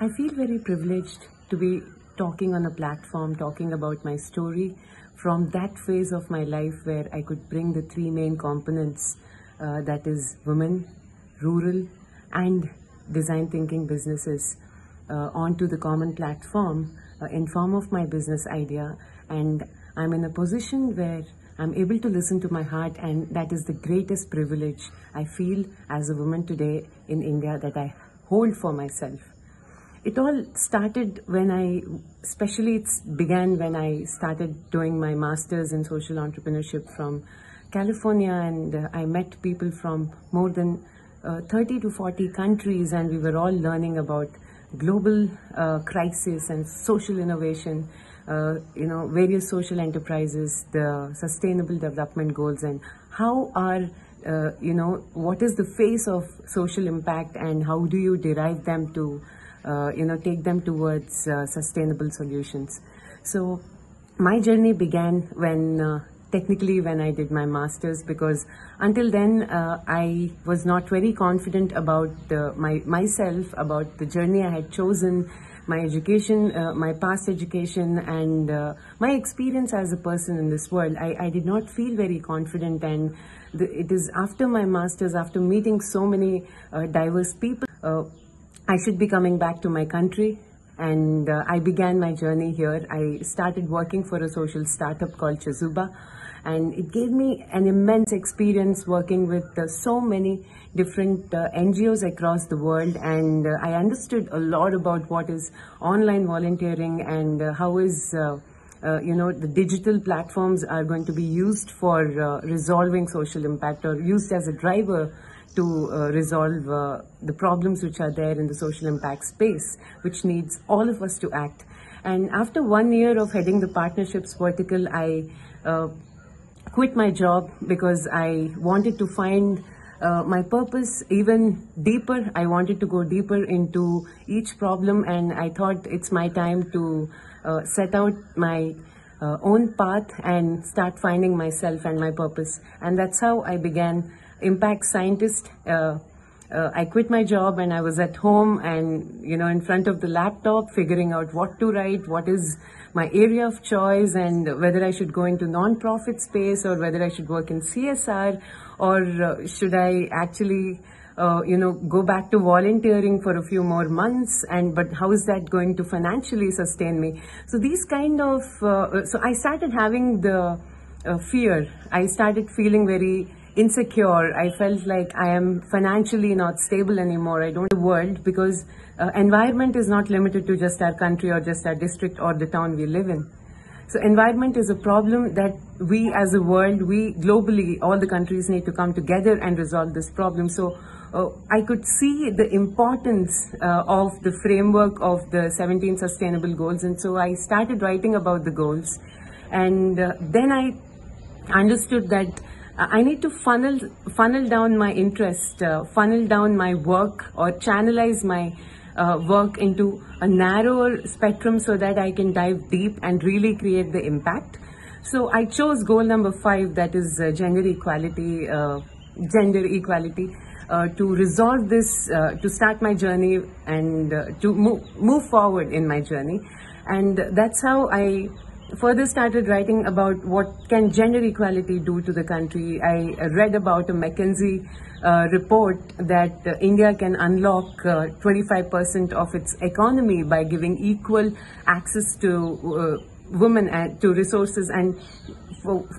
I feel very privileged to be talking on a platform, talking about my story from that phase of my life where I could bring the three main components that is women, rural, and design thinking businesses onto the common platform in form of my business idea. And I'm in a position where I'm able to listen to my heart, and that is the greatest privilege I feel as a woman today in India that I hold for myself. It all started especially it began when I started doing my master's in social entrepreneurship from California, and I met people from more than 30 to 40 countries, and we were all learning about global crisis and social innovation, various social enterprises, the sustainable development goals, and how what is the face of social impact and how do you derive them to take them towards sustainable solutions. So my journey began when I did my master's, because until then I was not very confident about myself, about the journey I had chosen, my education, my past education, and my experience as a person in this world. I did not feel very confident, and it is after my master's, after meeting so many diverse people, I should be coming back to my country, and I began my journey here. I started working for a social startup called Chazuba, and it gave me an immense experience working with so many different NGOs across the world, and I understood a lot about what is online volunteering and how is the digital platforms are going to be used for resolving social impact, or used as a driver to resolve the problems which are there in the social impact space, which needs all of us to act. And after 1 year of heading the partnerships vertical, I quit my job because I wanted to find my purpose even deeper. I wanted to go deeper into each problem, and I thought it's my time to set out my own path and start finding myself and my purpose. And that's how I began Impact Scientist. I quit my job and I was at home and, in front of the laptop, figuring out what to write, what is my area of choice, and whether I should go into non-profit space or whether I should work in CSR, or should I actually, go back to volunteering for a few more months, but how is that going to financially sustain me? So these kind of, so I started having the fear. I started feeling very insecure. I felt like I am financially not stable anymore. I don't know the world, because environment is not limited to just our country or just our district or the town we live in. So environment is a problem that we as a world, we globally, all the countries need to come together and resolve this problem. So I could see the importance of the framework of the 17 sustainable goals, and so I started writing about the goals. And then I understood that I need to funnel down my interest, funnel down my work, or channelize my work into a narrower spectrum so that I can dive deep and really create the impact. So I chose goal number 5, that is gender equality, to resolve this, to start my journey and to move forward in my journey. And that's how I further started writing about what can gender equality do to the country. I read about a McKinsey report that India can unlock 25% of its economy by giving equal access to women and to resources, and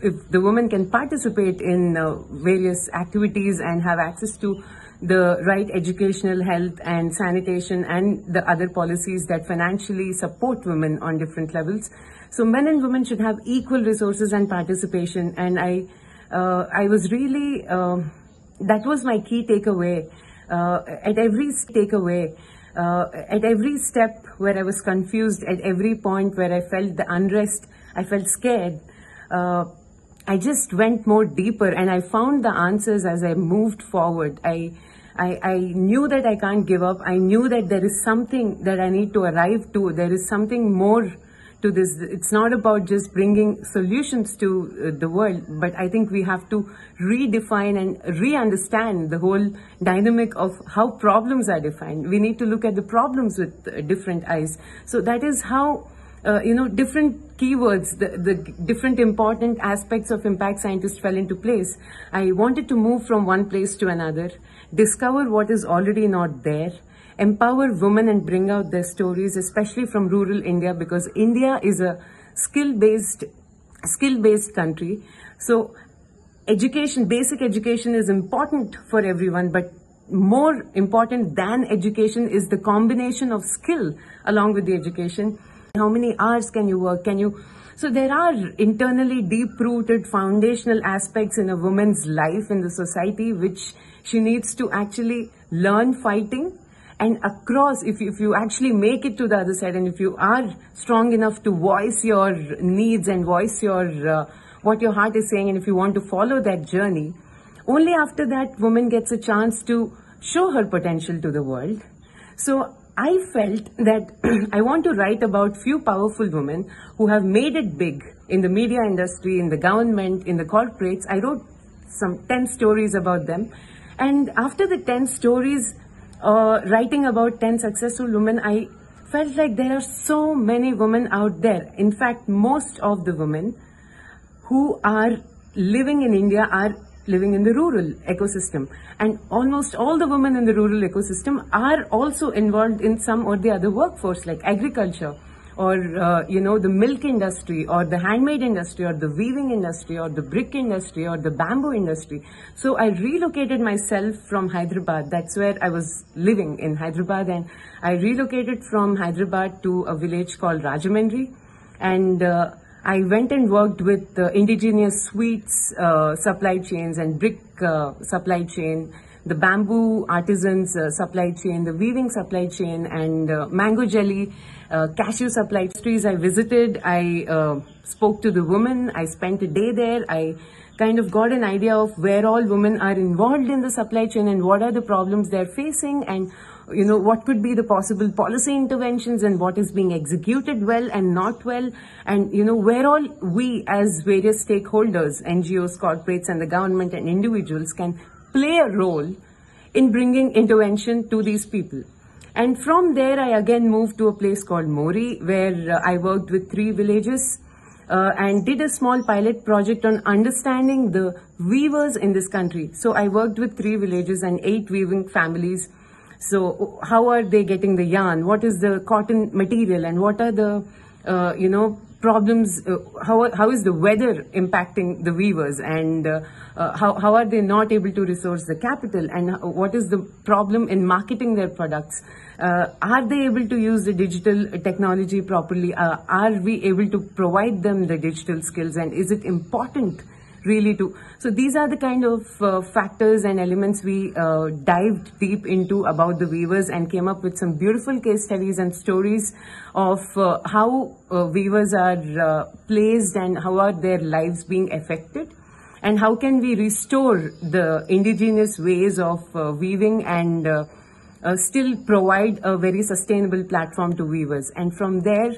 if the women can participate in various activities and have access to the right educational, health and sanitation and the other policies that financially support women on different levels. So men and women should have equal resources and participation. And I was really, that was my key takeaway. At every step where I was confused, at every point where I felt the unrest, I felt scared, I just went more deeper and I found the answers as I moved forward. I knew that I can't give up. I knew that there is something that I need to arrive to. There is something more to this. It's not about just bringing solutions to the world, but I think we have to redefine and re-understand the whole dynamic of how problems are defined. We need to look at the problems with different eyes. So that is how different keywords, the different important aspects of Impact Scientist fell into place. I wanted to move from one place to another, discover what is already not there, empower women and bring out their stories, especially from rural India, because India is a skill-based country. So education, basic education is important for everyone, but more important than education is the combination of skill along with the education. How many hours can you work? So there are internally deep-rooted foundational aspects in a woman's life in the society which she needs to actually learn fighting. And across, if you actually make it to the other side, and if you are strong enough to voice your needs and voice your what your heart is saying, and if you want to follow that journey, only after that woman gets a chance to show her potential to the world. So I felt that I want to write about few powerful women who have made it big in the media industry, in the government, in the corporates. I wrote some 10 stories about them. And after the 10 stories, writing about 10 successful women, I felt like there are so many women out there. In fact, most of the women who are living in India are living in the rural ecosystem, and almost all the women in the rural ecosystem are also involved in some or the other workforce, like agriculture, or the milk industry, or the handmade industry, or the weaving industry, or the brick industry, or the bamboo industry. So I relocated myself from Hyderabad. That's where I was living, in Hyderabad, and I relocated from Hyderabad to a village called Rajahmundry, and I went and worked with indigenous sweets supply chains and brick supply chain, the bamboo artisans supply chain, the weaving supply chain, and mango jelly, cashew supply trees. I visited, I spoke to the women, I spent a day there. I kind of got an idea of where all women are involved in the supply chain and what are the problems they're facing, and what could be the possible policy interventions, and what is being executed well and not well, and where all we as various stakeholders, NGOs, corporates, and the government and individuals can play a role in bringing intervention to these people. And from there, I again moved to a place called Mori, where I worked with 3 villages and did a small pilot project on understanding the weavers in this country. So I worked with 3 villages and 8 weaving families. So how are they getting the yarn? What is the cotton material, and what are the problems? How is the weather impacting the weavers, and how are they not able to resource the capital, and what is the problem in marketing their products? Are they able to use the digital technology properly? Are we able to provide them the digital skills, and is it important really to? So these are the kind of factors and elements we dived deep into about the weavers, and came up with some beautiful case studies and stories of how weavers are placed, and how are their lives being affected, and how can we restore the indigenous ways of weaving and still provide a very sustainable platform to weavers. And from there,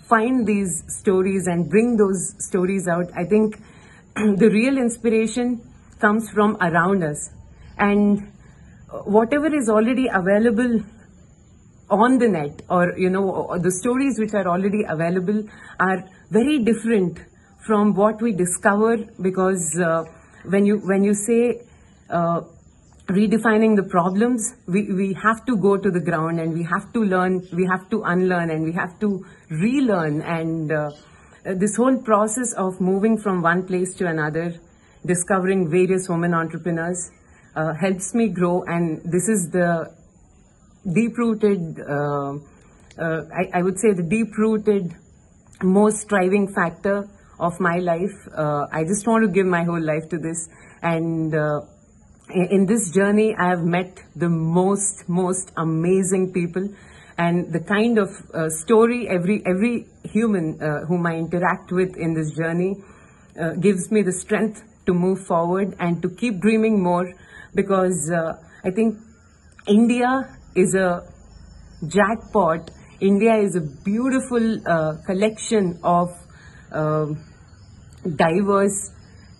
find these stories and bring those stories out. I think the real inspiration comes from around us, and whatever is already available on the net, or the stories which are already available are very different from what we discover, because when you say redefining the problems, we have to go to the ground, and we have to learn, we have to unlearn, and we have to relearn. And this whole process of moving from one place to another, discovering various women entrepreneurs, helps me grow. And this is the deep-rooted, I would say the deep-rooted, most driving factor of my life. I just want to give my whole life to this. And in this journey, I have met the most amazing people. And the kind of story every human whom I interact with in this journey gives me the strength to move forward and to keep dreaming more, because I think India is a jackpot India is a beautiful collection of diverse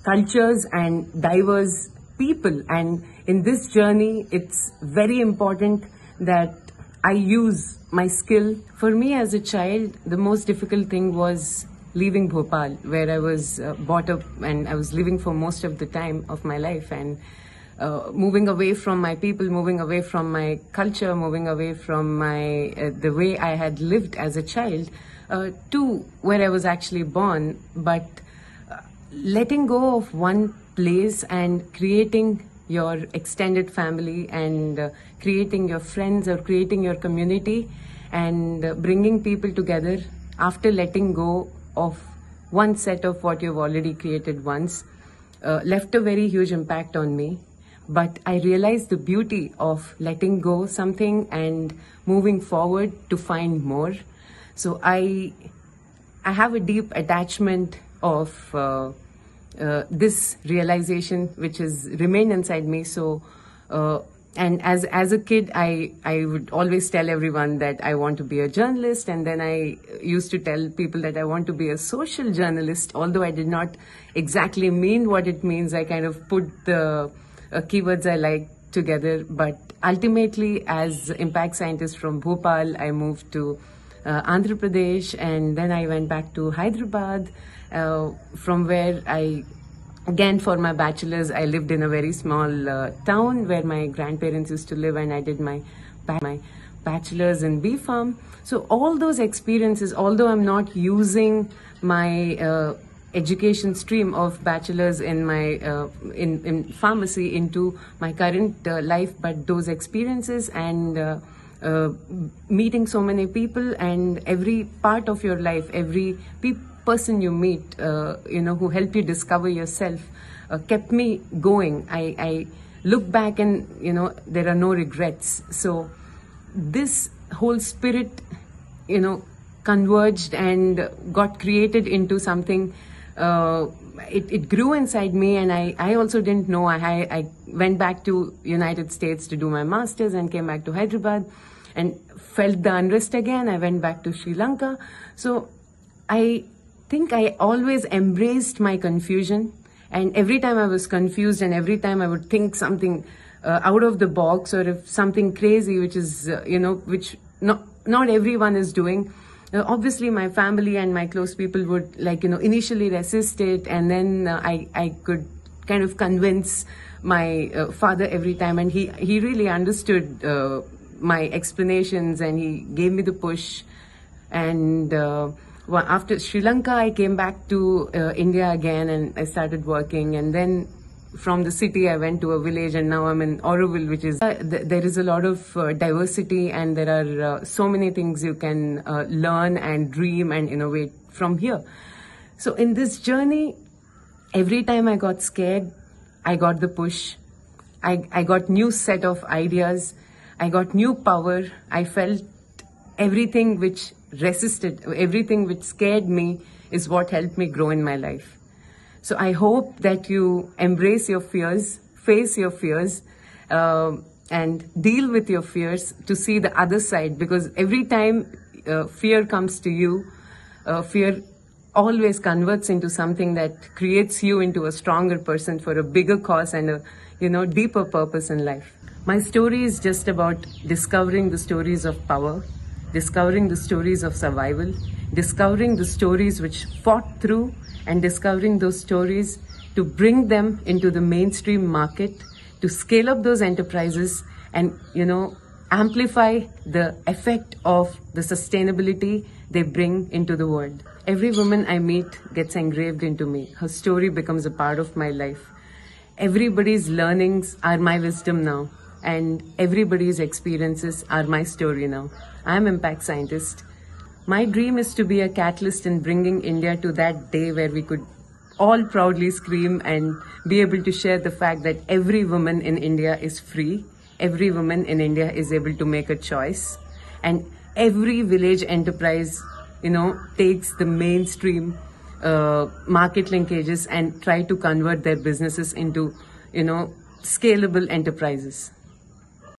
cultures and diverse people, and in this journey it's very important that I use my skill. For me as a child, the most difficult thing was leaving Bhopal, where I was brought up and I was living for most of the time of my life, and moving away from my people, moving away from my culture, moving away from my the way I had lived as a child, to where I was actually born. But letting go of one place and creating your extended family and creating your friends or creating your community and bringing people together after letting go of one set of what you've already created once left a very huge impact on me. But I realized the beauty of letting go something and moving forward to find more. So I have a deep attachment of this realization which has remained inside me. So and as a kid, I would always tell everyone that I want to be a journalist, and then I used to tell people that I want to be a social journalist, although I did not exactly mean what it means. I kind of put the keywords I like together. But ultimately, as impact scientist from Bhopal, I moved to Andhra Pradesh, and then I went back to Hyderabad, from where again for my bachelor's, I lived in a very small town where my grandparents used to live, and I did my bachelor's in B.Pharm. So all those experiences, although I'm not using my education stream of bachelor's in my in pharmacy into my current life, but those experiences and meeting so many people, and every part of your life, every person you meet, who help you discover yourself, kept me going. I look back and, there are no regrets. So this whole spirit, converged and got created into something. It grew inside me, and I also didn't know. I went back to United States to do my master's and came back to Hyderabad and felt the unrest again. I went back to Sri Lanka. So I think I always embraced my confusion, and every time I was confused and every time I would think something out of the box, or if something crazy which is which not everyone is doing, obviously my family and my close people would initially resist it, and then I could kind of convince my father every time, and he really understood my explanations, and he gave me the push. And after Sri Lanka, I came back to India again, and I started working. And then from the city, I went to a village, and now I'm in Auroville, which is there is a lot of diversity, and there are so many things you can learn and dream and innovate from here. So in this journey, every time I got scared, I got the push. I got new set of ideas. I got new power. I felt everything which resisted, everything which scared me is what helped me grow in my life. So I hope that you embrace your fears, face your fears, and deal with your fears to see the other side. Because every time fear comes to you, fear always converts into something that creates you into a stronger person for a bigger cause and a deeper purpose in life. My story is just about discovering the stories of power, discovering the stories of survival, discovering the stories which fought through, and discovering those stories to bring them into the mainstream market, to scale up those enterprises and, amplify the effect of the sustainability they bring into the world. Every woman I meet gets engraved into me. Her story becomes a part of my life. Everybody's learnings are my wisdom now, and everybody's experiences are my story now. I'm Impact Scientist. My dream is to be a catalyst in bringing India to that day where we could all proudly scream and be able to share the fact that every woman in India is free, every woman in India is able to make a choice, and every village enterprise, takes the mainstream market linkages and try to convert their businesses into, scalable enterprises.